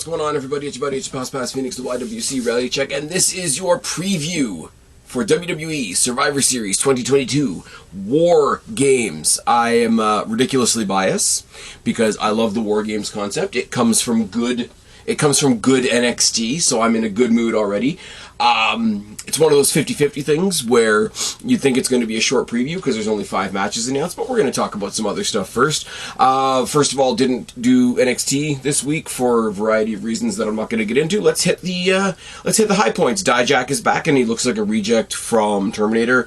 What's going on, everybody? It's your buddy, it's your Spaz Phoenix, the YWC Reality Check, and this is your preview for WWE Survivor Series 2022 War Games. I am ridiculously biased because I love the War Games concept. It comes from good NXT, so I'm in a good mood already. It's one of those 50-50 things where you think it's going to be a short preview because there's only 5 matches announced, but we're going to talk about some other stuff first. First of all, didn't do NXT this week for a variety of reasons that I'm not going to get into. Let's hit the high points. Dijak is back and he looks like a reject from Terminator.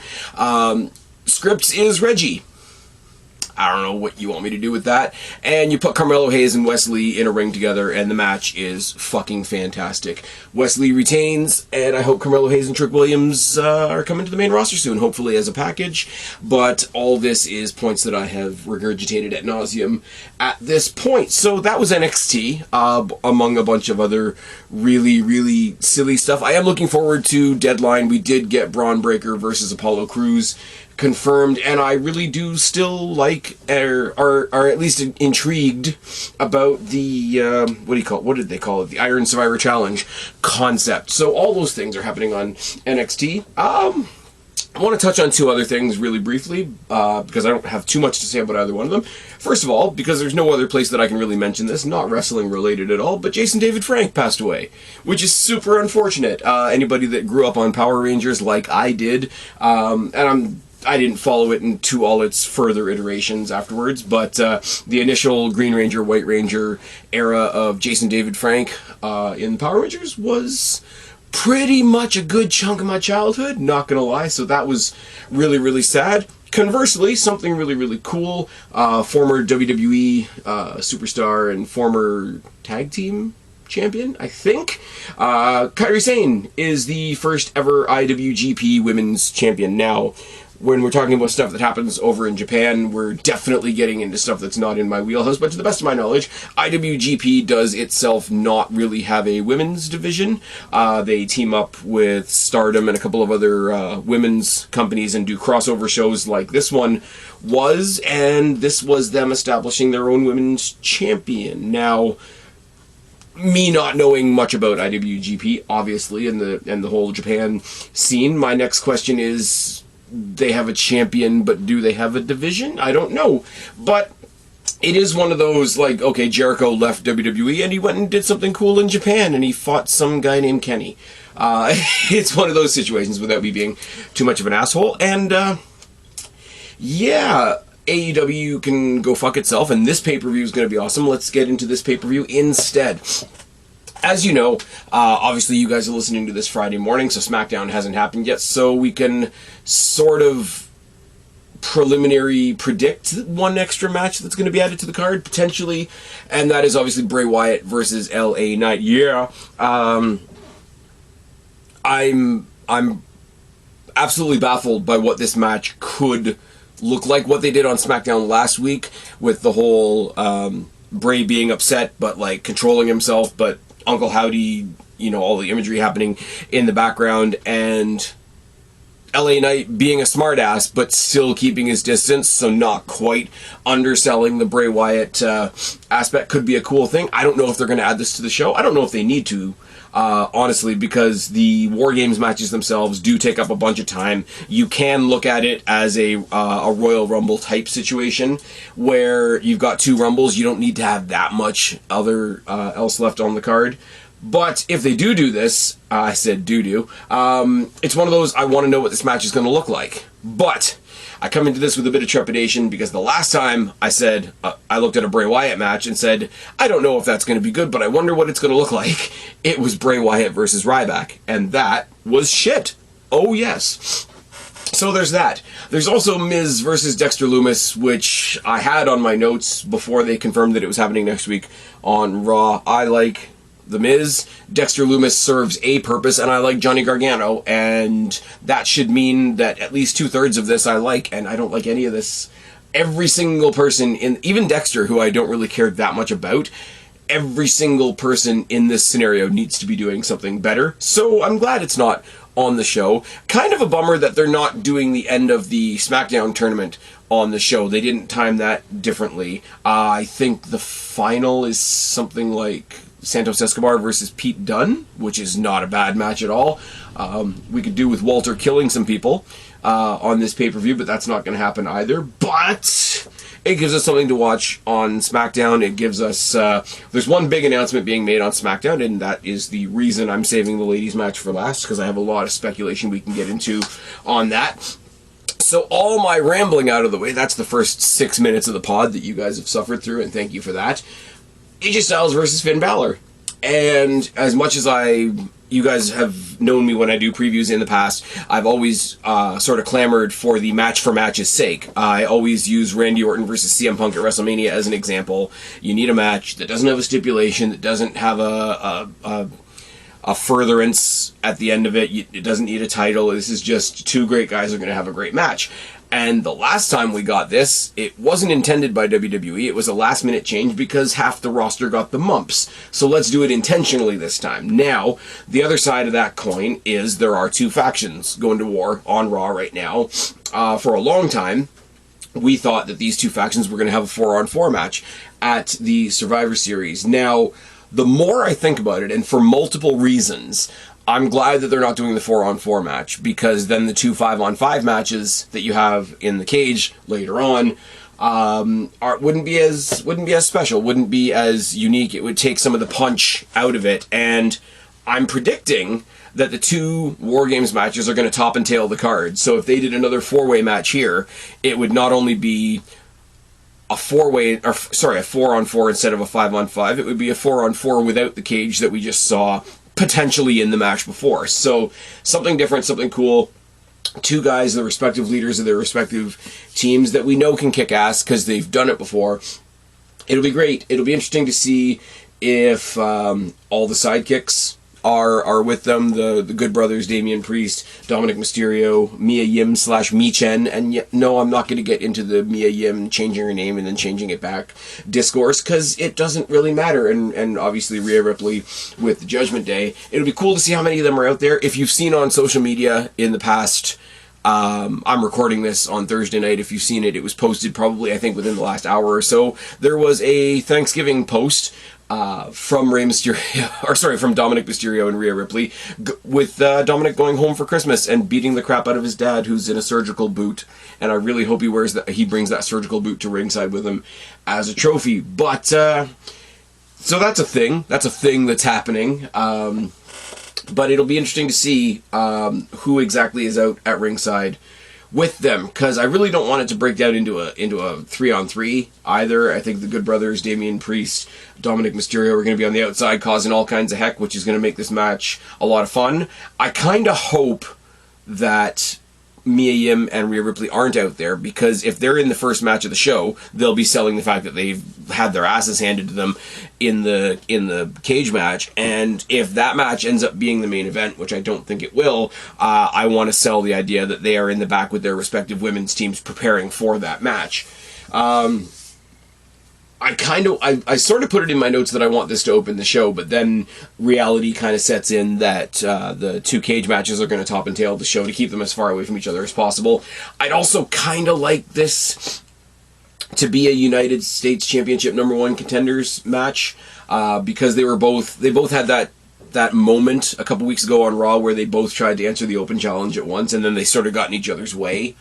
Scripts is Reggie. I don't know what you want me to do with that. And you put Carmelo Hayes and Wesley in a ring together, and the match is fucking fantastic. Wesley retains, and I hope Carmelo Hayes and Trick Williams are coming to the main roster soon, hopefully as a package. But all this is points that I have regurgitated ad nauseum at this point. So that was NXT, among a bunch of other really, really silly stuff. I am looking forward to Deadline. We did get Braun Breaker versus Apollo Crews confirmed, and I really do still like, are at least intrigued about the, what did they call it? The Iron Survivor Challenge concept. So all those things are happening on NXT. I want to touch on 2 other things really briefly, because I don't have too much to say about either one of them. First of all, because there's no other place that I can really mention this, not wrestling related at all, but Jason David Frank passed away, which is super unfortunate. Anybody that grew up on Power Rangers like I did, and I didn't follow it into all its further iterations afterwards, but the initial Green Ranger, White Ranger era of Jason David Frank in Power Rangers was pretty much a good chunk of my childhood, not gonna lie, so that was really, really sad. Conversely, something really, really cool, former WWE superstar and former tag team champion, I think. Kairi Sane is the first ever IWGP Women's Champion. Now, when we're talking about stuff that happens over in Japan, we're definitely getting into stuff that's not in my wheelhouse, but to the best of my knowledge, IWGP does itself not really have a women's division. They team up with Stardom and a couple of other women's companies and do crossover shows like this one was, and this was them establishing their own women's champion. Now, me not knowing much about IWGP, obviously, and the whole Japan scene, my next question is, they have a champion, but do they have a division? I don't know. But it is one of those, like, okay, Jericho left WWE and he went and did something cool in Japan and he fought some guy named Kenny. It's one of those situations without me being too much of an asshole. And, yeah, AEW can go fuck itself, and this pay-per-view is going to be awesome. Let's get into this pay-per-view instead. As you know, obviously you guys are listening to this Friday morning, so SmackDown hasn't happened yet, so we can sort of preliminary predict one extra match that's going to be added to the card, potentially, and that is obviously Bray Wyatt versus LA Knight. Yeah, I'm absolutely baffled by what this match could look like. What they did on SmackDown last week with the whole Bray being upset, but like controlling himself, but Uncle Howdy, you know, all the imagery happening in the background, and LA Knight being a smartass, but still keeping his distance, so not quite underselling the Bray Wyatt aspect could be a cool thing. I don't know if they're going to add this to the show. I don't know if they need to, honestly, because the War Games matches themselves do take up a bunch of time. You can look at it as a Royal Rumble type situation where you've got 2 Rumbles. You don't need to have that much other else left on the card. But if they do this, I said do-do, it's one of those, I want to know what this match is going to look like. But I come into this with a bit of trepidation because the last time I said, I looked at a Bray Wyatt match and said, I don't know if that's going to be good, but I wonder what it's going to look like. It was Bray Wyatt versus Ryback, and that was shit. Oh yes. So there's that. There's also Miz versus Dexter Lumis, which I had on my notes before they confirmed that it was happening next week on Raw. I like The Miz. Dexter Lumis serves a purpose, and I like Johnny Gargano, and that should mean that at least 2/3 of this I like, and I don't like any of this. Every single person, even Dexter, who I don't really care that much about, every single person in this scenario needs to be doing something better, so I'm glad it's not on the show. Kind of a bummer that they're not doing the end of the SmackDown tournament on the show. They didn't time that differently. I think the final is something like Santos Escobar versus Pete Dunne, which is not a bad match at all. We could do with Walter killing some people on this pay-per-view, but that's not going to happen either. But it gives us something to watch on SmackDown. It gives us... there's one big announcement being made on SmackDown, and that is the reason I'm saving the ladies' match for last, because I have a lot of speculation we can get into on that. So all my rambling out of the way, that's the first 6 minutes of the pod that you guys have suffered through, and thank you for that. AJ Styles versus Finn Balor. And as much as you guys have known me when I do previews in the past, I've always sort of clamored for the match for match's sake. I always use Randy Orton versus CM Punk at WrestleMania as an example. You need a match that doesn't have a stipulation, that doesn't have a furtherance at the end of it. It doesn't need a title. This is just two great guys who are going to have a great match. And the last time we got this, it wasn't intended by WWE. It was a last-minute change because half the roster got the mumps. So let's do it intentionally this time. Now, the other side of that coin is there are two factions going to war on Raw right now. For a long time, we thought that these two factions were going to have a 4-on-4 match at the Survivor Series. Now, the more I think about it, and for multiple reasons, I'm glad that they're not doing the 4-on-4 match, because then the two 5-on-5 matches that you have in the cage later on wouldn't be as special, wouldn't be as unique. It would take some of the punch out of it, and I'm predicting that the two Wargames matches are going to top and tail the card. So if they did another 4-way match here, it would not only be a 4-on-4 instead of a 5-on-5. It would be a 4-on-4 without the cage that we just saw potentially in the match before. So something different, something cool. Two guys, the respective leaders of their respective teams that we know can kick ass because they've done it before. It'll be great. It'll be interesting to see if all the sidekicks are with them. The Good Brothers, Damian Priest, Dominic Mysterio, Mia Yim / Mi Chen. And no, I'm not going to get into the Mia Yim changing her name and then changing it back discourse, because it doesn't really matter. And obviously Rhea Ripley with the Judgment Day. It'll be cool to see how many of them are out there. If you've seen on social media in the past, I'm recording this on Thursday night. If you've seen it, it was posted probably, I think, within the last hour or so. There was a Thanksgiving post from Dominic Mysterio and Rhea Ripley, with Dominic going home for Christmas and beating the crap out of his dad, who's in a surgical boot. And I really hope he brings that surgical boot to ringside with him as a trophy. But so that's a thing. That's a thing that's happening. But it'll be interesting to see who exactly is out at ringside with them, because I really don't want it to break down into a 3-on-3 either. I think the Good Brothers, Damian Priest, Dominic Mysterio are going to be on the outside causing all kinds of heck, which is going to make this match a lot of fun. I kind of hope that Mia Yim and Rhea Ripley aren't out there, because if they're in the first match of the show, they'll be selling the fact that they've had their asses handed to them in the cage match. And if that match ends up being the main event, which I don't think it will, I want to sell the idea that they are in the back with their respective women's teams preparing for that match. I sort of put it in my notes that I want this to open the show, but then reality kind of sets in that the two cage matches are going to top and tail the show to keep them as far away from each other as possible. I'd also kind of like this to be a United States Championship #1 contenders match, because they both had that moment a couple weeks ago on Raw where they both tried to answer the open challenge at once, and then they sort of got in each other's way.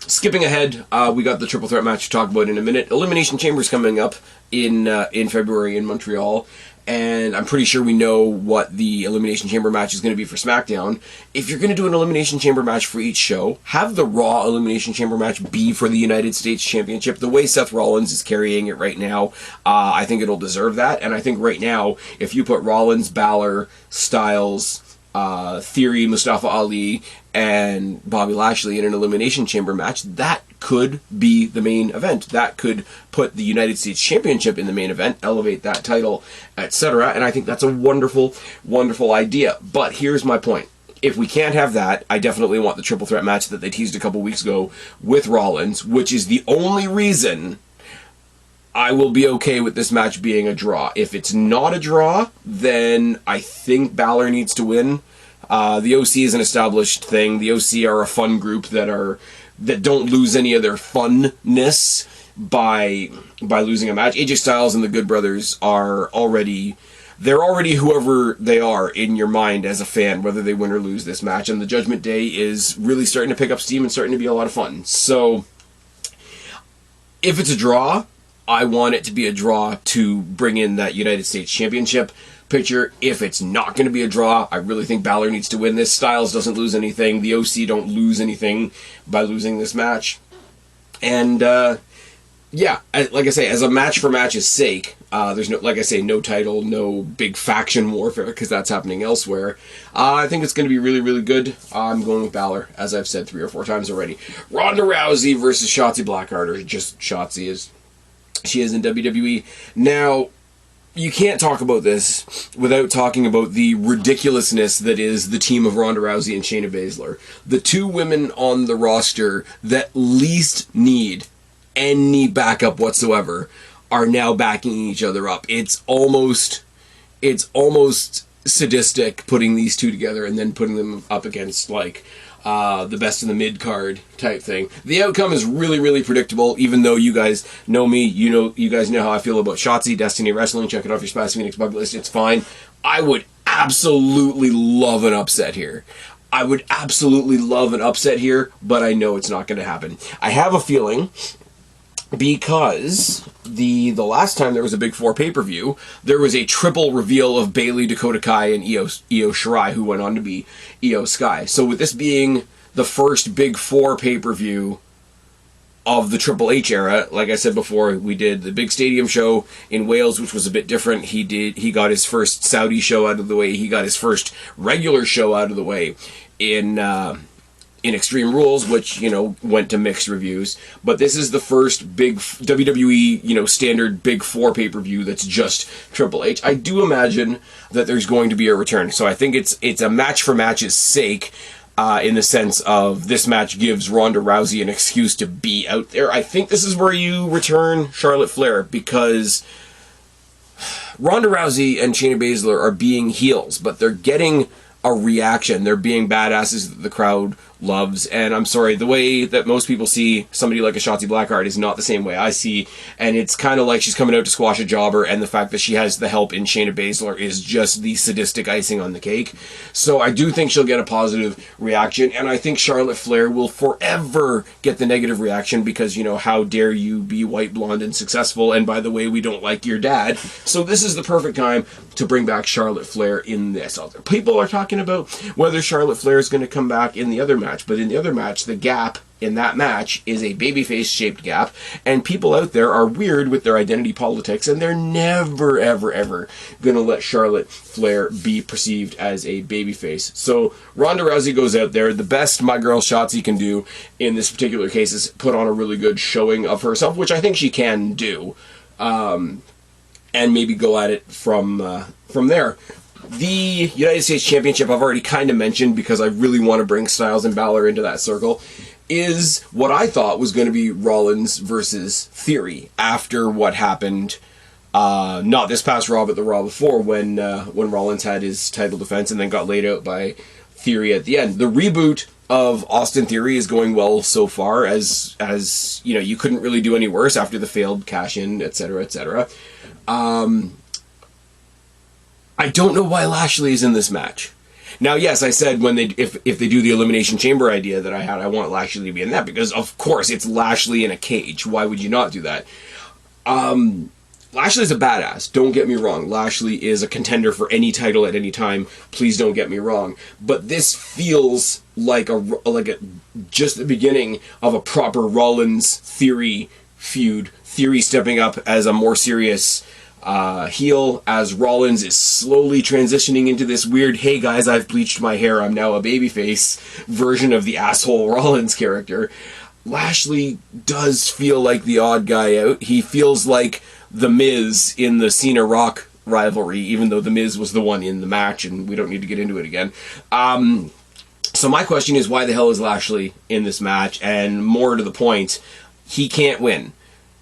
Skipping ahead, we got the triple threat match to talk about in a minute. Elimination Chamber's coming up in February in Montreal, and I'm pretty sure we know what the Elimination Chamber match is going to be for SmackDown. If you're going to do an Elimination Chamber match for each show, have the Raw Elimination Chamber match be for the United States Championship. The way Seth Rollins is carrying it right now, I think it'll deserve that. And I think right now, if you put Rollins, Balor, Styles, Theory, Mustafa Ali, and Bobby Lashley in an Elimination Chamber match, that could be the main event. That could put the United States Championship in the main event, elevate that title, etc. And I think that's a wonderful, wonderful idea. But here's my point. If we can't have that, I definitely want the triple threat match that they teased a couple weeks ago with Rollins, which is the only reason I will be okay with this match being a draw. If it's not a draw, then I think Balor needs to win. The OC is an established thing. The OC are a fun group that don't lose any of their funness. by losing a match. AJ Styles and the Good Brothers are already whoever they are in your mind as a fan, whether they win or lose this match. And the Judgment Day is really starting to pick up steam and starting to be a lot of fun. So if it's a draw, I want it to be a draw to bring in that United States Championship picture. If it's not going to be a draw, I really think Balor needs to win this. Styles doesn't lose anything. The OC don't lose anything by losing this match. And, yeah, like I say, as a match for match's sake, there's no, like I say, no title, no big faction warfare, because that's happening elsewhere. I think it's going to be really, really good. I'm going with Balor, as I've said 3 or 4 times already. Ronda Rousey versus Shotzi Blackheart, or just Shotzi as she is in WWE. Now, you can't talk about this without talking about the ridiculousness that is the team of Ronda Rousey and Shayna Baszler. The 2 women on the roster that least need any backup whatsoever are now backing each other up. It's almost sadistic putting these 2 together and then putting them up against like the best in the mid card type thing. The outcome is really, really predictable. Even though you guys know me, you guys know how I feel about Shotzi, Destiny Wrestling. Check it off your Spaz Phoenix bucket list. It's fine. I would absolutely love an upset here. I would absolutely love an upset here, but I know it's not going to happen. I have a feeling, because the last time there was a Big 4 pay-per-view, there was a triple reveal of Bayley, Dakota Kai, and Io Shirai, who went on to be Io Sky. So with this being the first Big 4 pay-per-view of the Triple H era, like I said before, we did the big stadium show in Wales, which was a bit different. He got his first Saudi show out of the way. He got his first regular show out of the way in Extreme Rules, which, went to mixed reviews. But this is the first big WWE, standard Big 4 pay-per-view that's just Triple H. I do imagine that there's going to be a return. So I think it's a match for match's sake, in the sense of this match gives Ronda Rousey an excuse to be out there. I think this is where you return Charlotte Flair, because Ronda Rousey and Shayna Baszler are being heels, but they're getting a reaction. They're being badasses that the crowd loves. And I'm sorry, the way that most people see somebody like a Shotzi Blackheart is not the same way I see. And it's kind of like she's coming out to squash a jobber, and the fact that she has the help in Shayna Baszler is just the sadistic icing on the cake. So I do think she'll get a positive reaction, and I think Charlotte Flair will forever get the negative reaction because, how dare you be white, blonde, and successful, and by the way, we don't like your dad. So this is the perfect time to bring back Charlotte Flair in this. People are talking about whether Charlotte Flair is going to come back in the other match. But in the other match, the gap in that match is a babyface shaped gap, and people out there are weird with their identity politics, and they're never, ever, ever going to let Charlotte Flair be perceived as a babyface. So Ronda Rousey goes out there. The best my girl Shotzi can do in this particular case is put on a really good showing of herself, which I think she can do, and maybe go at it from there. The United States Championship, I've already kind of mentioned because I really want to bring Styles and Balor into that circle, is what I thought was going to be Rollins versus Theory after what happened, not this past Raw, but the Raw before, when Rollins had his title defense and then got laid out by Theory at the end. The reboot of Austin Theory is going well so far, as you couldn't really do any worse after the failed cash-in, etc., etc. I don't know why Lashley is in this match. Now, yes, I said if they do the Elimination Chamber idea that I had, I want Lashley to be in that, because of course it's Lashley in a cage. Why would you not do that? Lashley's a badass, don't get me wrong. Lashley is a contender for any title at any time, please don't get me wrong. But this feels like just the beginning of a proper Rollins-Theory feud. Theory stepping up as a more serious heel, as Rollins is slowly transitioning into this weird, hey guys, I've bleached my hair, I'm now a babyface version of the asshole Rollins character. Lashley does feel like the odd guy out. He feels like The Miz in the Cena Rock rivalry, even though The Miz was the one in the match, and we don't need to get into it again. So my question is, why the hell is Lashley in this match? And more to the point, he can't win.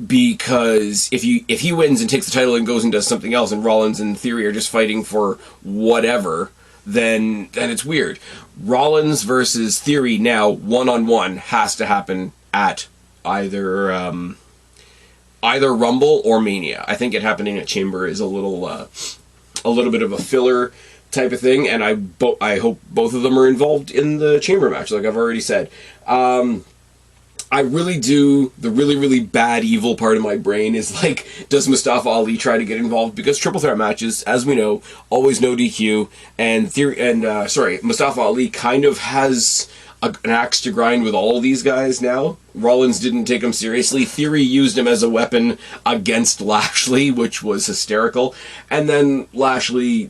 Because if he wins and takes the title and goes and does something else, and Rollins and Theory are just fighting for whatever, then it's weird. Rollins versus Theory now, one-on-one, has to happen at either either Rumble or Mania. I think it happening at Chamber is a little bit of a filler type of thing, and I hope both of them are involved in the Chamber match, like I've already said. I really do. The really, really bad, evil part of my brain is like, does Mustafa Ali try to get involved? Because triple threat matches, as we know, always no DQ, and Mustafa Ali kind of has an axe to grind with all of these guys now. Rollins didn't take him seriously. Theory used him as a weapon against Lashley, which was hysterical, and then Lashley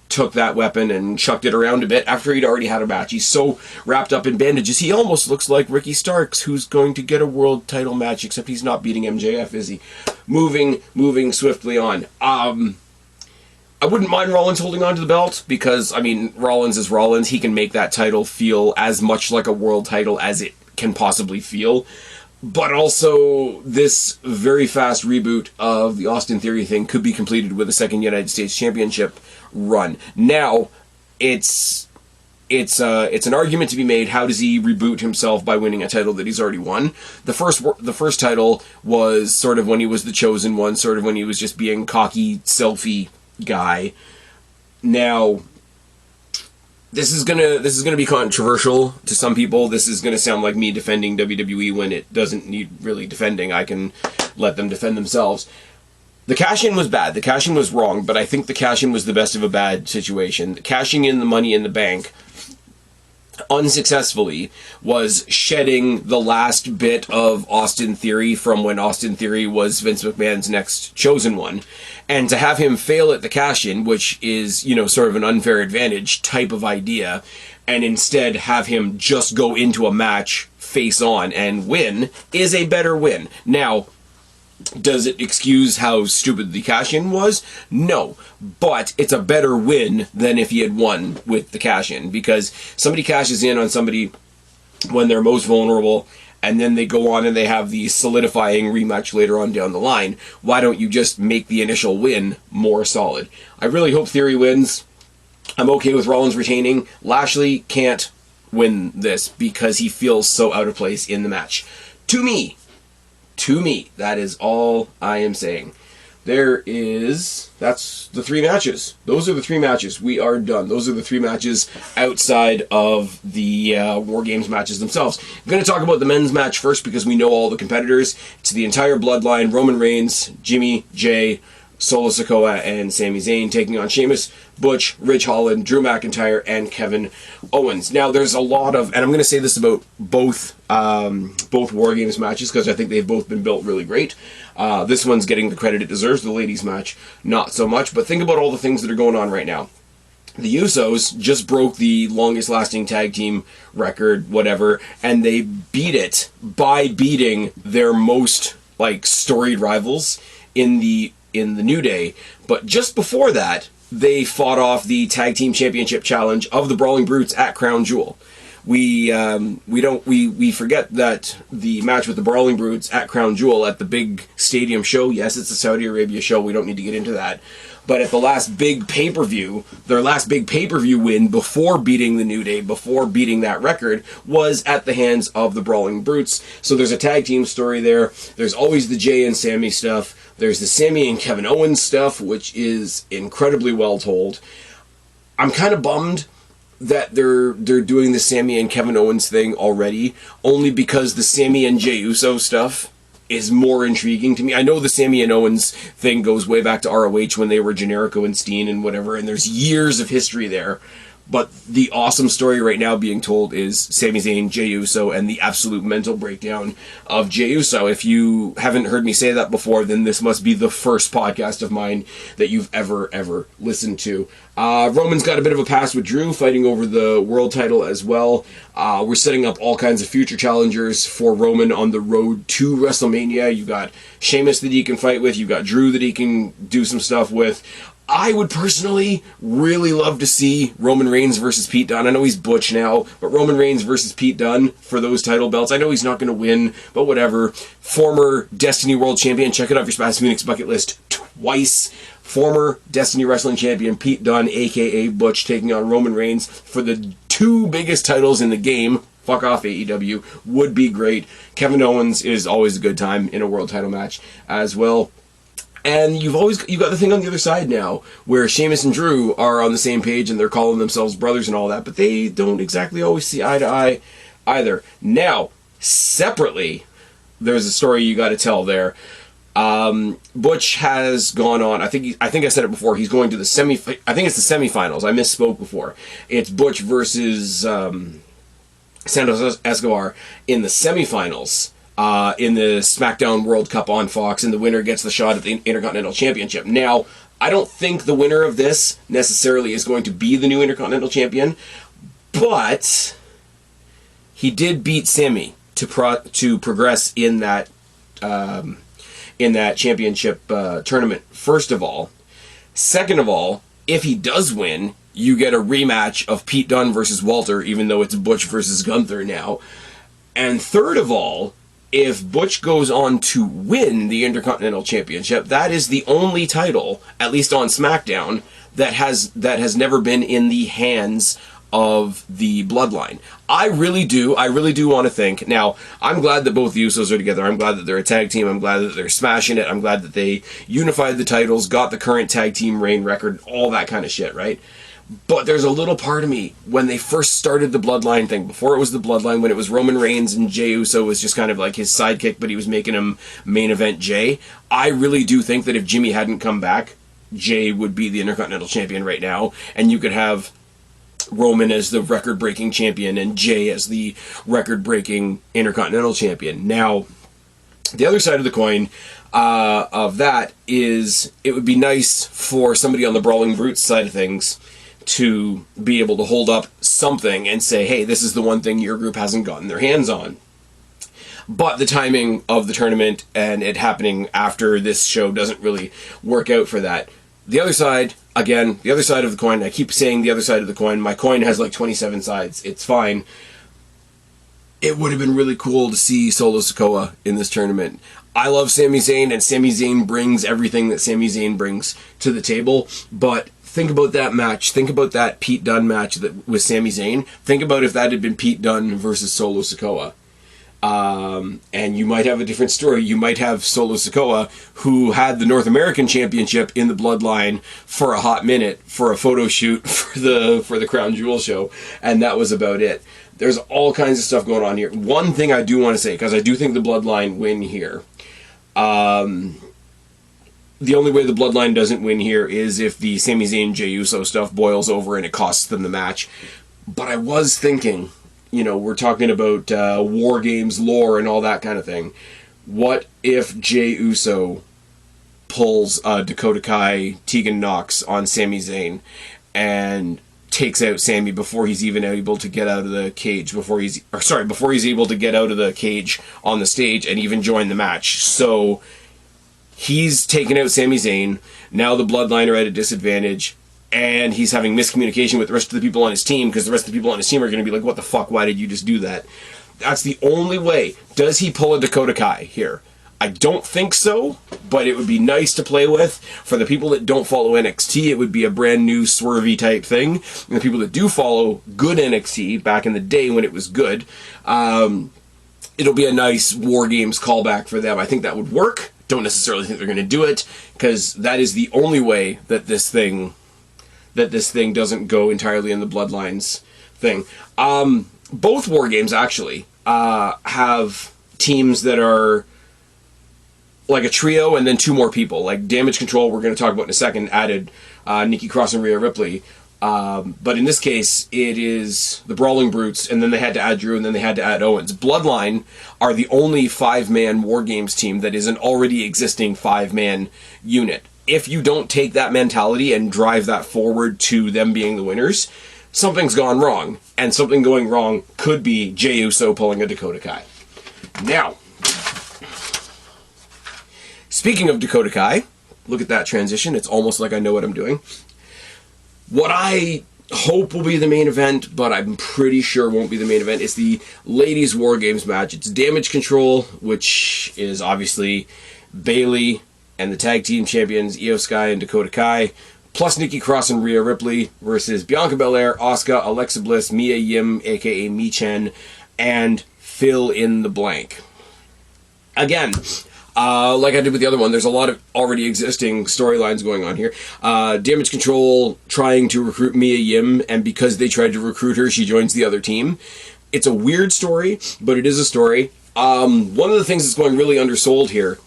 took that weapon and chucked it around a bit after he'd already had a match. He's so wrapped up in bandages, he almost looks like Ricky Starks, who's going to get a world title match, except he's not beating MJF, is he? Moving swiftly on. I wouldn't mind Rollins holding on to the belt, because, I mean, Rollins is Rollins. He can make that title feel as much like a world title as it can possibly feel. But also, this very fast reboot of the Austin Theory thing could be completed with a second United States Championship run. Now, it's an argument to be made. How does he reboot himself by winning a title that he's already won? The first title was sort of when he was the chosen one, sort of when he was just being cocky, selfie guy. Now, this is gonna be controversial to some people. This is gonna sound like me defending WWE when it doesn't need really defending. I can let them defend themselves. The cash-in was bad. The cash-in was wrong, but I think the cash-in was the best of a bad situation. Cashing in the Money in the Bank unsuccessfully was shedding the last bit of Austin Theory from when Austin Theory was Vince McMahon's next chosen one. And to have him fail at the cash-in, which is, sort of an unfair advantage type of idea, and instead have him just go into a match face on and win, is a better win. Now, does it excuse how stupid the cash-in was? No. But it's a better win than if he had won with the cash-in, because somebody cashes in on somebody when they're most vulnerable, and then they go on and they have the solidifying rematch later on down the line. Why don't you just make the initial win more solid? I really hope Theory wins. I'm okay with Rollins retaining. Lashley can't win this because he feels so out of place in the match. To me, that is all I am saying. That's the three matches. Those are the three matches. We are done. Those are the three matches outside of the Wargames matches themselves. I'm going to talk about the men's match first because we know all the competitors. It's the entire bloodline: Roman Reigns, Jimmy, Jay, Solo Sikoa, and Sami Zayn taking on Sheamus, Butch, Ridge Holland, Drew McIntyre, and Kevin Owens. Now, there's a lot of, and I'm going to say this about both Wargames matches because I think they've both been built really great. This one's getting the credit it deserves. The ladies match, not so much. But think about all the things that are going on right now. The Usos just broke the longest lasting tag team record, whatever, and they beat it by beating their most storied rivals in the New Day. But just before that, they fought off the Tag Team Championship challenge of the Brawling Brutes at Crown Jewel. We forget that the match with the Brawling Brutes at Crown Jewel at the big stadium show, yes, it's a Saudi Arabia show, we don't need to get into that, but at the last big pay-per-view, their last big pay-per-view win before beating the New Day, before beating that record, was at the hands of the Brawling Brutes. So there's a tag team story there. There's always the Jay and Sammy stuff. There's the Sammy and Kevin Owens stuff, which is incredibly well told. I'm kind of bummed that they're doing the Sammy and Kevin Owens thing already, only because the Sammy and Jey Uso stuff is more intriguing to me. I know the Sammy and Owens thing goes way back to ROH when they were Generico and Steen and whatever, and there's years of history there. But the awesome story right now being told is Sami Zayn, Jey Uso, and the absolute mental breakdown of Jey Uso. If you haven't heard me say that before, then this must be the first podcast of mine that you've ever listened to. Roman's got a bit of a pass with Drew, fighting over the world title as well. We're setting up all kinds of future challengers for Roman on the road to WrestleMania. You've got Sheamus that he can fight with. You've got Drew that he can do some stuff with. I would personally really love to see Roman Reigns versus Pete Dunne. I know he's Butch now, but Roman Reigns versus Pete Dunne for those title belts. I know he's not going to win, but whatever. Former Destiny World Champion, check it out, your Spaz Phoenix bucket list twice. Former Destiny Wrestling Champion Pete Dunne, a.k.a. Butch, taking on Roman Reigns for the two biggest titles in the game, fuck off AEW, would be great. Kevin Owens is always a good time in a world title match as well. And you've got the thing on the other side now, where Sheamus and Drew are on the same page and they're calling themselves brothers and all that, but they don't exactly always see eye to eye either. Now, separately, there's a story you got to tell there. Butch has gone on. I think I said it before. He's going to the I think it's the semifinals. I misspoke before. It's Butch versus Santos Escobar in the semifinals. In the SmackDown World Cup on Fox, and the winner gets the shot at the Intercontinental Championship. Now, I don't think the winner of this necessarily is going to be the new Intercontinental Champion, but he did beat Sammy to progress in that championship tournament, first of all. Second of all, if he does win, you get a rematch of Pete Dunne versus Walter, even though it's Butch versus Gunther now. And third of all, if Butch goes on to win the Intercontinental Championship, that is the only title, at least on SmackDown, that has never been in the hands of the Bloodline. I really do want to think. Now, I'm glad that both the Usos are together. I'm glad that they're a tag team. I'm glad that they're smashing it. I'm glad that they unified the titles, got the current tag team reign record, all that kind of shit, right? But there's a little part of me, when they first started the Bloodline thing, before it was the Bloodline, when it was Roman Reigns and Jey Uso was just kind of like his sidekick, but he was making him main event Jey, I really do think that if Jimmy hadn't come back, Jey would be the Intercontinental Champion right now, and you could have Roman as the record-breaking champion and Jey as the record-breaking Intercontinental Champion. Now, the other side of the coin of that is, it would be nice for somebody on the Brawling Brutes side of things to be able to hold up something and say, hey, this is the one thing your group hasn't gotten their hands on. But the timing of the tournament and it happening after this show doesn't really work out for that. The other side, again, the other side of the coin, I keep saying the other side of the coin, my coin has like 27 sides, it's fine. It would have been really cool to see Solo Sikoa in this tournament. I love Sami Zayn, and Sami Zayn brings everything that Sami Zayn brings to the table, but think about that match. Think about that Pete Dunne match with Sami Zayn. Think about if that had been Pete Dunne versus Solo Sikoa. And you might have a different story. You might have Solo Sikoa, who had the North American Championship in the Bloodline for a hot minute for a photo shoot for the Crown Jewel show, and that was about it. There's all kinds of stuff going on here. One thing I do want to say, because I do think the Bloodline win here. The only way the Bloodline doesn't win here is if the Sami Zayn Jey Uso stuff boils over and it costs them the match. But I was thinking, we're talking about War Games lore and all that kind of thing. What if Jey Uso pulls Dakota Kai, Tegan Nox on Sami Zayn and takes out Sami before he's even able to get out of the cage, before he's able to get out of the cage on the stage and even join the match. So he's taken out Sami Zayn. Now the Bloodline are at a disadvantage, and he's having miscommunication with the rest of the people on his team, because the rest of the people on his team are going to be like, what the fuck, why did you just do that? That's the only way. Does he pull a Dakota Kai here? I don't think so, but it would be nice to play with. For the people that don't follow NXT, it would be a brand new swervy type thing. And the people that do follow good NXT, back in the day when it was good, it'll be a nice War Games callback for them. I think that would work. Don't necessarily think they're going to do it, because that is the only way that this thing doesn't go entirely in the Bloodlines thing. Both War Games actually have teams that are like a trio and then two more people. Like Damage Control, we're going to talk about in a second, added Nikki Cross and Rhea Ripley. But in this case, it is the Brawling Brutes, and then they had to add Drew, and then they had to add Owens. Bloodline are the only 5-man War Games team that is an already existing 5-man unit. If you don't take that mentality and drive that forward to them being the winners, something's gone wrong. And something going wrong could be Jey Uso pulling a Dakota Kai. Now, speaking of Dakota Kai, look at that transition. It's almost like I know what I'm doing. What I hope will be the main event, but I'm pretty sure won't be the main event, is the Ladies War Games match. It's Damage Control, which is obviously Bayley and the tag team champions Io Sky and Dakota Kai, plus Nikki Cross and Rhea Ripley versus Bianca Belair, Asuka, Alexa Bliss, Mia Yim, aka Mi Chen, and fill in the blank. Again, like I did with the other one, there's a lot of already existing storylines going on here. Damage Control trying to recruit Mia Yim, and because they tried to recruit her, she joins the other team. It's a weird story, but it is a story. One of the things that's going really undersold here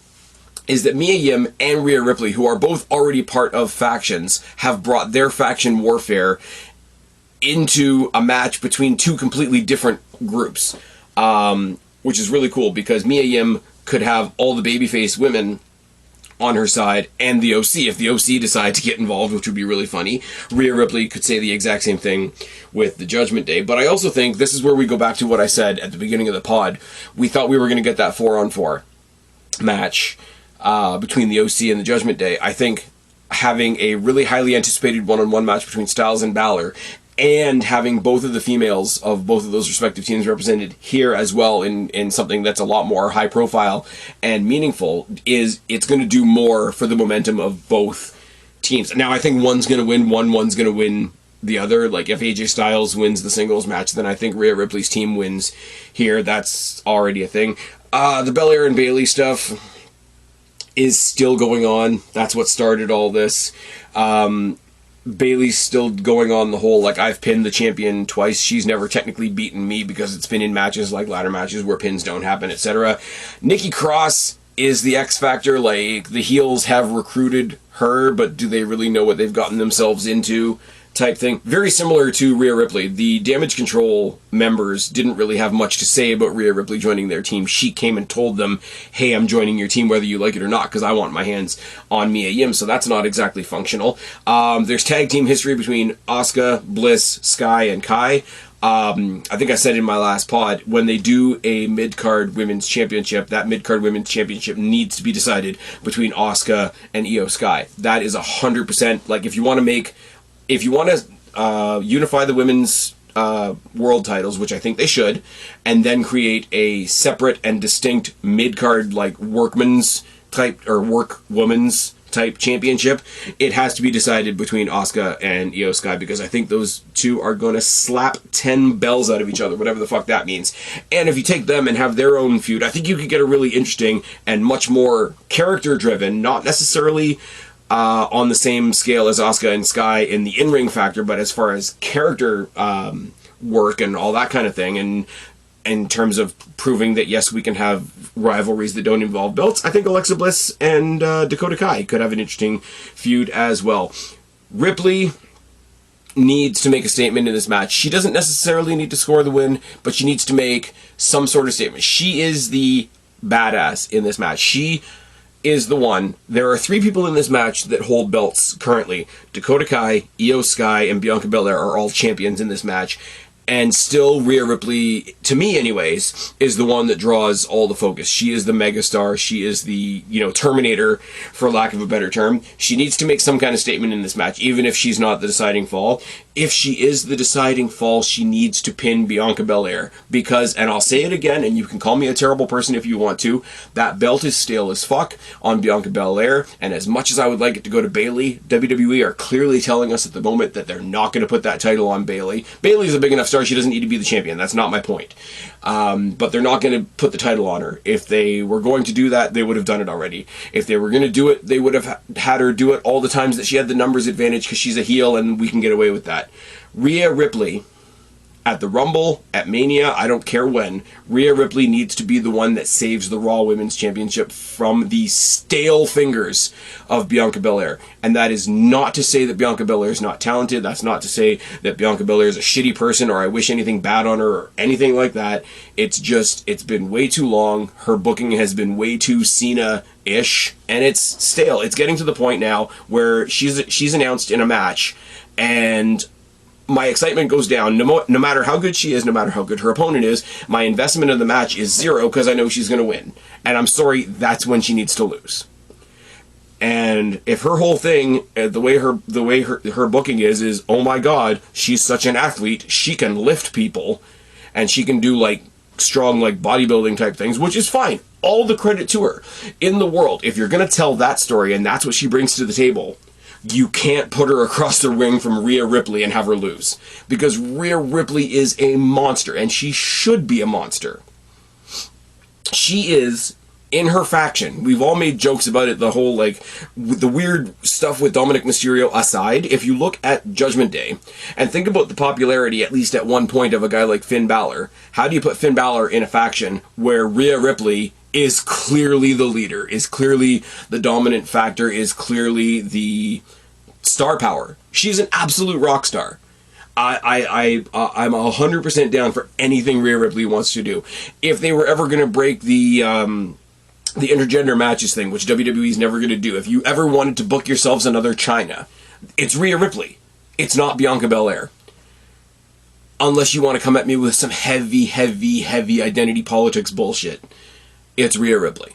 is that Mia Yim and Rhea Ripley, who are both already part of factions, have brought their faction warfare into a match between two completely different groups, which is really cool because Mia Yim could have all the babyface women on her side and the OC if the OC decide to get involved, which would be really funny. Rhea Ripley could say the exact same thing with the Judgment Day. But I also think this is where we go back to what I said at the beginning of the pod. We thought we were going to get that 4-on-4 match between the OC and the Judgment Day. I think having a really highly anticipated one-on-one match between Styles and Balor, and having both of the females of both of those respective teams represented here as well in something that's a lot more high profile and meaningful, it's going to do more for the momentum of both teams. Now, I think one's going to win one's going to win the other. Like, if AJ Styles wins the singles match, then I think Rhea Ripley's team wins here. That's already a thing. The Belair and Bayley stuff is still going on. That's what started all this. Bayley's still going on the whole, like, I've pinned the champion twice. She's never technically beaten me because it's been in matches like ladder matches where pins don't happen, etc. Nikki Cross is the X Factor. Like, the heels have recruited her, but do they really know what they've gotten themselves into? Type thing. Very similar to Rhea Ripley. The Damage Control members didn't really have much to say about Rhea Ripley joining their team. She came and told them, hey, I'm joining your team whether you like it or not because I want my hands on Mia Yim, so that's not exactly functional. There's tag team history between Asuka, Bliss, Sky, and Kai. I think I said in my last pod, when they do a mid-card women's championship, that mid-card women's championship needs to be decided between Asuka and Io Sky. That is 100%, like, if you want to unify the women's world titles, which I think they should, and then create a separate and distinct mid-card, like, workman's type, or workwoman's type championship, it has to be decided between Asuka and Io Sky, because I think those two are going to slap 10 bells out of each other, whatever the fuck that means. And if you take them and have their own feud, I think you could get a really interesting and much more character-driven, not necessarily on the same scale as Asuka and Sky in the in-ring factor, but as far as character work and all that kind of thing, and in terms of proving that, yes, we can have rivalries that don't involve belts, I think Alexa Bliss and Dakota Kai could have an interesting feud as well. Ripley needs to make a statement in this match. She doesn't necessarily need to score the win, but she needs to make some sort of statement. She is the badass in this match. She is the one. There are 3 people in this match that hold belts currently. Dakota Kai, Io Sky, and Bianca Belair are all champions in this match. And still, Rhea Ripley, to me anyways, is the one that draws all the focus. She is the megastar. She is the, Terminator, for lack of a better term. She needs to make some kind of statement in this match, even if she's not the deciding fall. If she is the deciding fall, she needs to pin Bianca Belair. Because, and I'll say it again, and you can call me a terrible person if you want to, that belt is stale as fuck on Bianca Belair. And as much as I would like it to go to Bayley, WWE are clearly telling us at the moment that they're not going to put that title on Bayley. Bayley's a big enough star. She doesn't need to be the champion. That's not my point. But they're not going to put the title on her. If they were going to do that, they would have done it already. If they were going to do it, they would have had her do it all the times that she had the numbers advantage because she's a heel and we can get away with that. Rhea Ripley, at the Rumble, at Mania, I don't care when, Rhea Ripley needs to be the one that saves the Raw Women's Championship from the stale fingers of Bianca Belair. And that is not to say that Bianca Belair is not talented. That's not to say that Bianca Belair is a shitty person or I wish anything bad on her or anything like that. It's just, it's been way too long. Her booking has been way too Cena-ish, and it's stale. It's getting to the point now where she's announced in a match, and my excitement goes down. No matter how good she is, no matter how good her opponent is, my investment in the match is 0 because I know she's going to win. And I'm sorry, that's when she needs to lose. And if her whole thing, the way her booking is, oh my god, she's such an athlete, she can lift people, and she can do like strong like bodybuilding type things, which is fine. All the credit to her in the world. If you're going to tell that story and that's what she brings to the table, you can't put her across the ring from Rhea Ripley and have her lose. Because Rhea Ripley is a monster, and she should be a monster. She is, in her faction, we've all made jokes about it, the whole, like, the weird stuff with Dominic Mysterio aside, if you look at Judgment Day, and think about the popularity, at least at one point, of a guy like Finn Balor, how do you put Finn Balor in a faction where Rhea Ripley is clearly the leader, is clearly the dominant factor, is clearly the star power? She's an absolute rock star. I'm 100% down for anything Rhea Ripley wants to do. If they were ever going to break the intergender matches thing, which WWE's never going to do, if you ever wanted to book yourselves another China, it's Rhea Ripley. It's not Bianca Belair. Unless you want to come at me with some heavy identity politics bullshit. It's Rhea Ripley.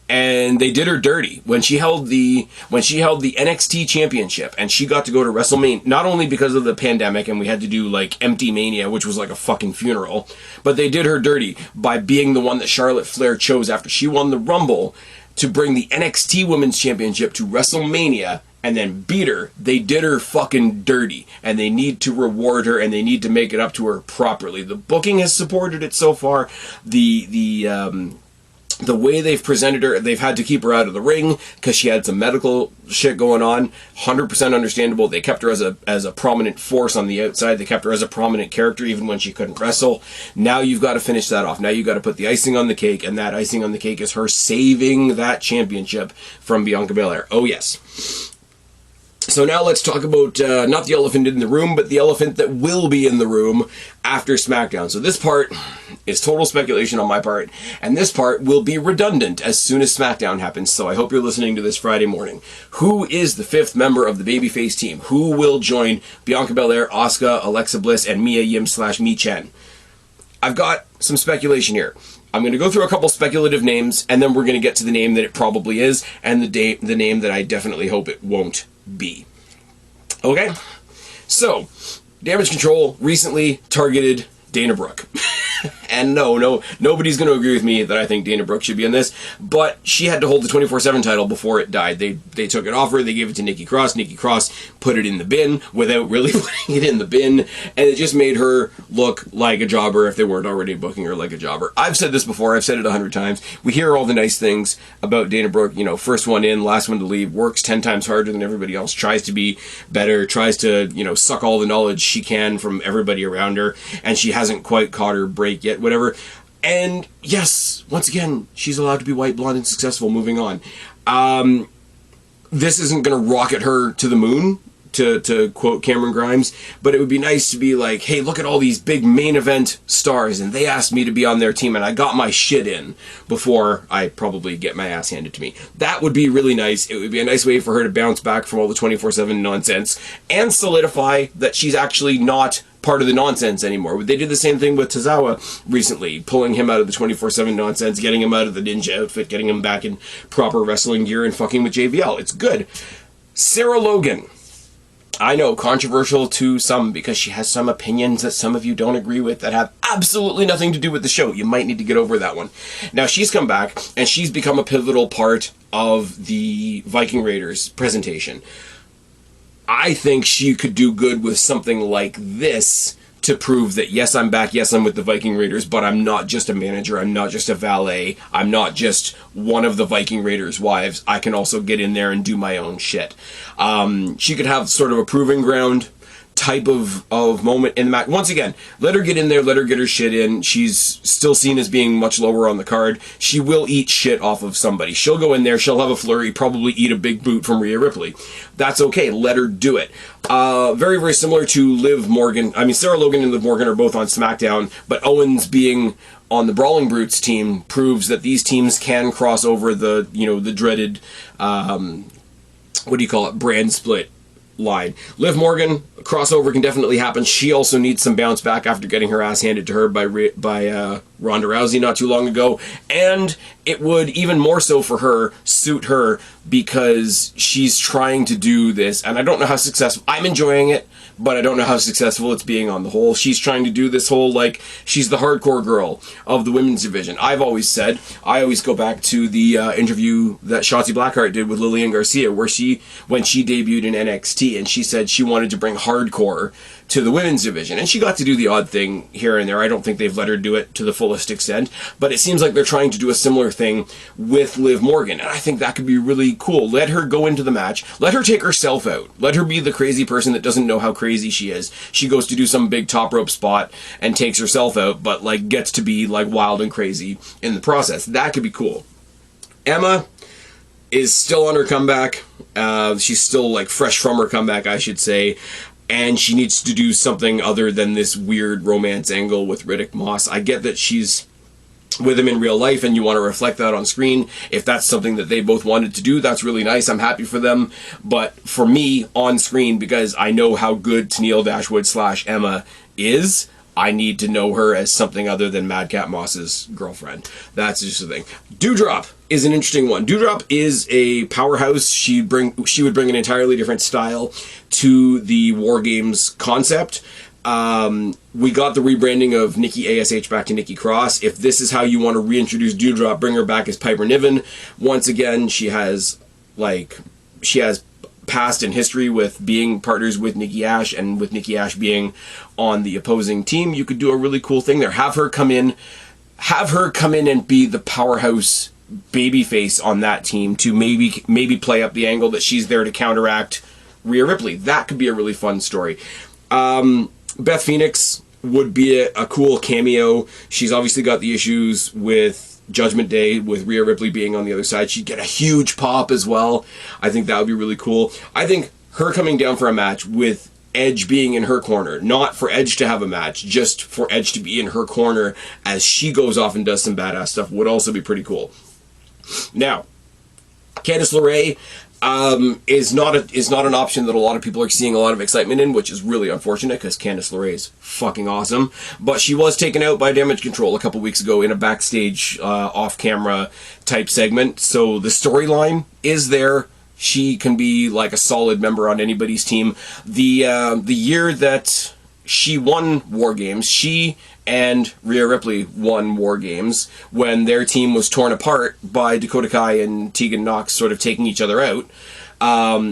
And they did her dirty when she held the NXT championship, and she got to go to WrestleMania, not only because of the pandemic and we had to do like Empty Mania, which was like a fucking funeral, but they did her dirty by being the one that Charlotte Flair chose after she won the Rumble to bring the NXT Women's Championship to WrestleMania and then beat her. They did her fucking dirty, and they need to reward her, and they need to make it up to her properly. The booking has supported it so far. The way they've presented her, they've had to keep her out of the ring because she had some medical shit going on. 100% understandable. They kept her as a prominent force on the outside. They kept her as a prominent character even when she couldn't wrestle. Now you've got to finish that off. Now you've got to put the icing on the cake, and that icing on the cake is her saving that championship from Bianca Belair. Oh, yes. So now let's talk about, not the elephant in the room, but the elephant that will be in the room after SmackDown. So this part is total speculation on my part, and this part will be redundant as soon as SmackDown happens, so I hope you're listening to this Friday morning. Who is the fifth member of the babyface team? Who will join Bianca Belair, Asuka, Alexa Bliss, and Mia Yim / Mi Chen? I've got some speculation here. I'm going to go through a couple speculative names, and then we're going to get to the name that it probably is, and the name that I definitely hope it won't be. Okay? So, Damage Control recently targeted Dana Brooke. And no, nobody's going to agree with me that I think Dana Brooke should be in this, but she had to hold the 24/7 title before it died. They took it off her, they gave it to Nikki Cross. Nikki Cross put it in the bin without really putting it in the bin, and it just made her look like a jobber if they weren't already booking her like a jobber. I've said this before, I've said it 100 times. We hear all the nice things about Dana Brooke, you know, first one in, last one to leave, works 10 times harder than everybody else, tries to be better, tries to, you know, suck all the knowledge she can from everybody around her, and she hasn't quite caught her break yet, whatever. And yes, once again, she's allowed to be white, blonde, and successful. Moving on. This isn't going to rocket her to the moon, to quote Cameron Grimes, but it would be nice to be like, hey, look at all these big main event stars, and they asked me to be on their team, and I got my shit in before I probably get my ass handed to me. That would be really nice. It would be a nice way for her to bounce back from all the 24/7 nonsense and solidify that she's actually not part of the nonsense anymore. They did the same thing with Tozawa recently, pulling him out of the 24/7 nonsense, getting him out of the ninja outfit, getting him back in proper wrestling gear, and fucking with JVL. It's good. Sarah Logan. I know, controversial to some because she has some opinions that some of you don't agree with that have absolutely nothing to do with the show. You might need to get over that one. Now, she's come back, and she's become a pivotal part of the Viking Raiders presentation. I think she could do good with something like this to prove that, yes, I'm back, yes, I'm with the Viking Raiders, but I'm not just a manager, I'm not just a valet, I'm not just one of the Viking Raiders' wives, I can also get in there and do my own shit. She could have sort of a proving ground type of moment in the match. Once again, let her get in there, let her get her shit in. She's still seen as being much lower on the card. She will eat shit off of somebody. She'll go in there, she'll have a flurry, probably eat a big boot from Rhea Ripley. That's okay, let her do it. Very, very similar to Liv Morgan. I mean, Sarah Logan and Liv Morgan are both on SmackDown, but Owens being on the Brawling Brutes team proves that these teams can cross over the, you know, the dreaded, brand split line. Liv Morgan, crossover can definitely happen. She also needs some bounce back after getting her ass handed to her by Ronda Rousey not too long ago, and it would even more so for her suit her because she's trying to do this, and I don't know how successful. I'm enjoying it, but I don't know how successful it's being on the whole. She's trying to do this whole, like, she's the hardcore girl of the women's division. I've always said, I always go back to the interview that Shotzi Blackheart did with Lillian Garcia, where when she debuted in NXT, and she said she wanted to bring hardcore to the women's division, and she got to do the odd thing here and there. I don't think they've let her do it to the fullest extent, but it seems like they're trying to do a similar thing with Liv Morgan, and I think that could be really cool. Let her go into the match, let her take herself out, let her be the crazy person that doesn't know how crazy she is. She goes to do some big top rope spot and takes herself out, but like gets to be like wild and crazy in the process. That could be cool. Emma is still on her comeback. She's still like fresh from her comeback, I should say. And she needs to do something other than this weird romance angle with Riddick Moss. I get that she's with him in real life and you want to reflect that on screen. If that's something that they both wanted to do, that's really nice. I'm happy for them. But for me, on screen, because I know how good Tennille Dashwood / Emma is, I need to know her as something other than Madcap Moss's girlfriend. That's just the thing. Doudrop is an interesting one. Doudrop is a powerhouse. She would bring an entirely different style to the Wargames concept. We got the rebranding of Nikki ASH back to Nikki Cross. If this is how you want to reintroduce Doudrop, bring her back as Piper Niven. Once again, she has past in history with being partners with Nikki Ash, and with Nikki Ash being on the opposing team, you could do a really cool thing there. Have her come in and be the powerhouse babyface on that team to maybe play up the angle that she's there to counteract Rhea Ripley. That could be a really fun story. Beth Phoenix would be a cool cameo. She's obviously got the issues with Judgment Day, with Rhea Ripley being on the other side. She'd get a huge pop as well. I think that would be really cool. I think her coming down for a match with Edge being in her corner, not for Edge to have a match, just for Edge to be in her corner as she goes off and does some badass stuff, would also be pretty cool. Now, Candice LeRae is not an option that a lot of people are seeing a lot of excitement in, which is really unfortunate because Candice LeRae is fucking awesome. But she was taken out by Damage Control a couple weeks ago in a backstage off-camera type segment. So the storyline is there. She can be like a solid member on anybody's team. The year that she won Wargames, she and Rhea Ripley won Wargames when their team was torn apart by Dakota Kai and Tegan Nox sort of taking each other out.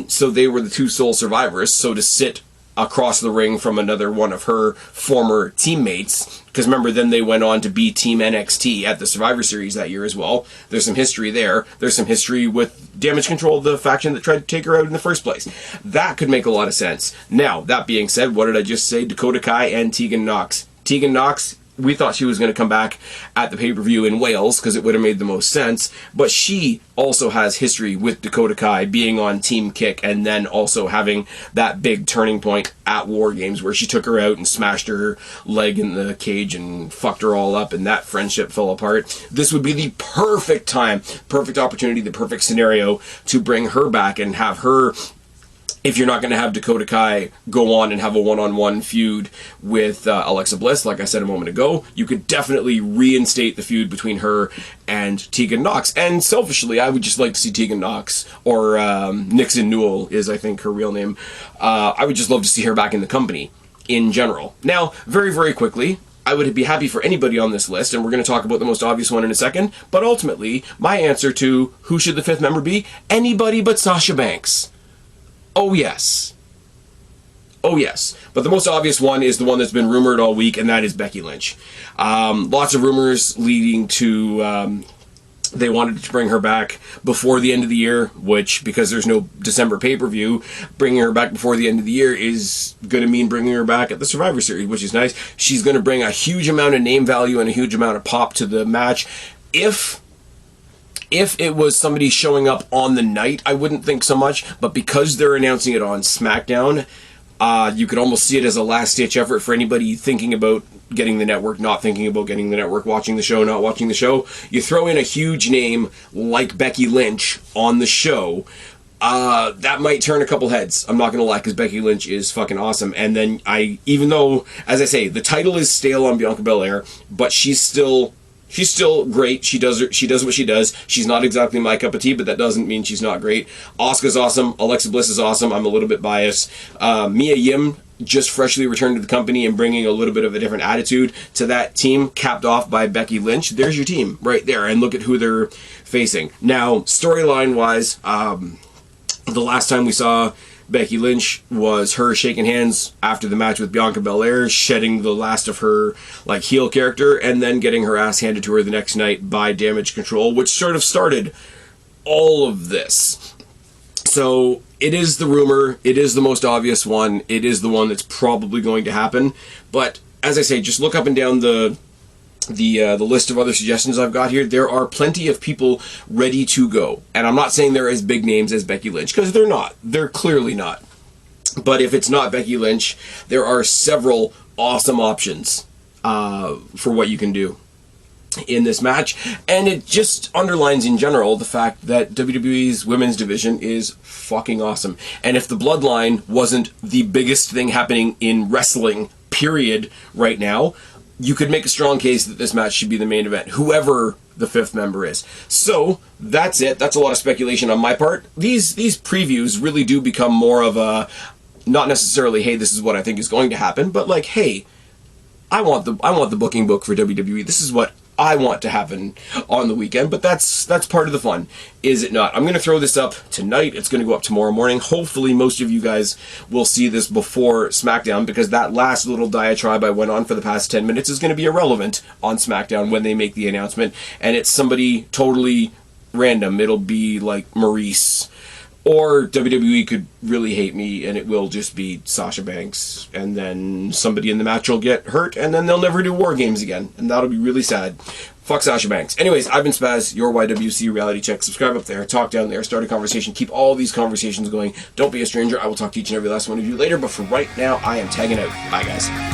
So they were the two sole survivors. So to sit across the ring from another one of her former teammates, because remember, then they went on to be Team NXT at the Survivor Series that year as well. There's some history there. There's some history with Damage Control, the faction that tried to take her out in the first place. That could make a lot of sense. Now, that being said, what did I just say? Dakota Kai and Tegan Nox. Tegan Nox, we thought she was going to come back at the pay-per-view in Wales because it would have made the most sense, but she also has history with Dakota Kai being on Team Kick and then also having that big turning point at Wargames where she took her out and smashed her leg in the cage and fucked her all up, and that friendship fell apart. This would be the perfect time, perfect opportunity, the perfect scenario to bring her back and have her, if you're not going to have Dakota Kai go on and have a one-on-one feud with Alexa Bliss, like I said a moment ago, you could definitely reinstate the feud between her and Tegan Nox. And selfishly, I would just like to see Tegan Nox, or Nixon Newell is, I think, her real name. I would just love to see her back in the company in general. Now, very, very quickly, I would be happy for anybody on this list, and we're going to talk about the most obvious one in a second, but ultimately, my answer to who should the fifth member be? Anybody but Sasha Banks. Oh, yes. Oh, yes. But the most obvious one is the one that's been rumored all week, and that is Becky Lynch. Lots of rumors leading to they wanted to bring her back before the end of the year, which, because there's no December pay-per-view, bringing her back before the end of the year is going to mean bringing her back at the Survivor Series, which is nice. She's going to bring a huge amount of name value and a huge amount of pop to the match. If it was somebody showing up on the night, I wouldn't think so much, but because they're announcing it on SmackDown, you could almost see it as a last-ditch effort for anybody thinking about getting the network, not thinking about getting the network, watching the show, not watching the show. You throw in a huge name like Becky Lynch on the show, that might turn a couple heads. I'm not gonna lie, because Becky Lynch is fucking awesome. And then even though, as I say, the title is stale on Bianca Belair, but she's still great. She does what she does. She's not exactly my cup of tea, but that doesn't mean she's not great. Asuka's awesome. Alexa Bliss is awesome. I'm a little bit biased. Mia Yim just freshly returned to the company and bringing a little bit of a different attitude to that team, capped off by Becky Lynch. There's your team right there, and look at who they're facing. Now, storyline-wise, the last time we saw Becky Lynch was her shaking hands after the match with Bianca Belair, shedding the last of her heel character, and then getting her ass handed to her the next night by Damage Control, which sort of started all of this. So it is the rumor, it is the most obvious one, it is the one that's probably going to happen. But as I say, just look up and down the list of other suggestions I've got here. There are plenty of people ready to go. And I'm not saying they're as big names as Becky Lynch, because they're not. They're clearly not. But if it's not Becky Lynch, there are several awesome options for what you can do in this match. And it just underlines in general the fact that WWE's women's division is fucking awesome. And if the Bloodline wasn't the biggest thing happening in wrestling, period, right now, you could make a strong case that this match should be the main event, whoever the fifth member is. So, that's it. That's a lot of speculation on my part. These previews really do become more of a, not necessarily, hey, this is what I think is going to happen, but hey, I want the booking book for WWE. This is what I want to happen on the weekend, but that's part of the fun, is it not? I'm going to throw this up tonight. It's going to go up tomorrow morning. Hopefully most of you guys will see this before SmackDown, because that last little diatribe I went on for the past 10 minutes is going to be irrelevant on SmackDown when they make the announcement, and it's somebody totally random. It'll be like Maurice, or WWE could really hate me and it will just be Sasha Banks, and then somebody in the match will get hurt, and then they'll never do Wargames again, and that'll be really sad. Fuck Sasha Banks. Anyways, I've been Spaz, your YWC reality check. Subscribe up there, talk down there, start a conversation, keep all these conversations going. Don't be a stranger. I will talk to each and every last one of you later, but for right now, I am tagging out. Bye, guys.